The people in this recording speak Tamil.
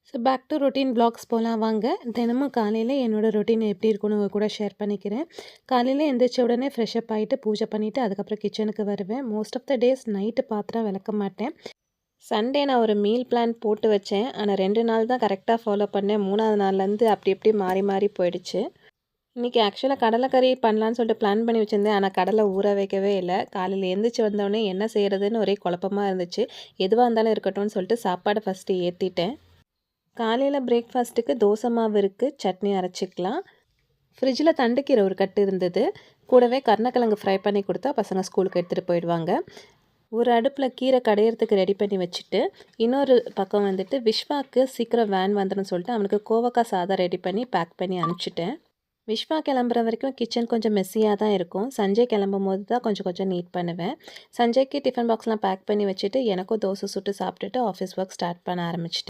So back to routine vlogs போகலாம் வாங்க. தினமும் காலையில் என்னோடய ரொட்டீன் எப்படி இருக்குன்னு உங்க கூட ஷேர் பண்ணிக்கிறேன். காலையில் எந்திரிச்ச உடனே ஃப்ரெஷ்அப் ஆகிட்டு பூஜை பண்ணிவிட்டு அதுக்கப்புறம் கிச்சனுக்கு வருவேன். Most of the days night பாத்திரம் விளக்க மாட்டேன். சண்டே நான் ஒரு மீல் பிளான் போட்டு வச்சேன். ஆனால் 2 நாள் தான் கரெக்டாக ஃபாலோ பண்ணேன். 3ஆவது நாள்லேருந்து அப்படி இப்படி மாறி மாறி போயிடுச்சு. இன்றைக்கி ஆக்சுவலாக கடலைக்கறி பண்ணலான்னு சொல்லிட்டு பிளான் பண்ணி வச்சுருந்தேன். ஆனால் கடலை ஊற வைக்கவே இல்லை. காலையில் எழுந்திரிச்சு வந்தோடனே என்ன செய்கிறதுன்னு ஒரே குழப்பமாக இருந்துச்சு. எதுவாக இருந்தாலும் இருக்கட்டும்னு சொல்லிட்டு சாப்பாடை ஃபஸ்ட்டு ஏற்றிட்டேன். காலையில் பிரேக்ஃபாஸ்ட்டுக்கு தோசை மாவு இருக்குது, சட்னி அரைச்சிக்கலாம். ஃப்ரிட்ஜில் தண்டுக்கீரை ஒரு கட்டு இருந்தது. கூடவே கருணக்கிழங்கு ஃப்ரை பண்ணி கொடுத்தா பசங்க ஸ்கூலுக்கு எடுத்துகிட்டு போயிடுவாங்க. ஒரு அடுப்பில் கீரை கடையிறதுக்கு ரெடி பண்ணி வச்சுட்டு, இன்னொரு பக்கம் வந்துட்டு விஷ்வாக்கு சீக்கிரம் வேன் வந்துடும் சொல்லிட்டு அவனுக்கு கோவக்காய் சாதம் ரெடி பண்ணி பேக் பண்ணி அனுப்பிச்சிட்டேன். விஷ்வா கிளம்புற வரைக்கும் கிச்சன் கொஞ்சம் மெஸ்ஸியாக தான் இருக்கும். சஞ்சய் கிளம்பும் போது தான் கொஞ்சம் கொஞ்சம் நீட் பண்ணுவேன். சஞ்சய்க்கு டிஃபன் பாக்ஸ்லாம் பேக் பண்ணி வச்சுட்டு எனக்கும் தோசை சுட்டு சாப்பிட்டுட்டு ஆஃபீஸ் ஒர்க் ஸ்டார்ட் பண்ண ஆரம்பிச்சிட்டேன்.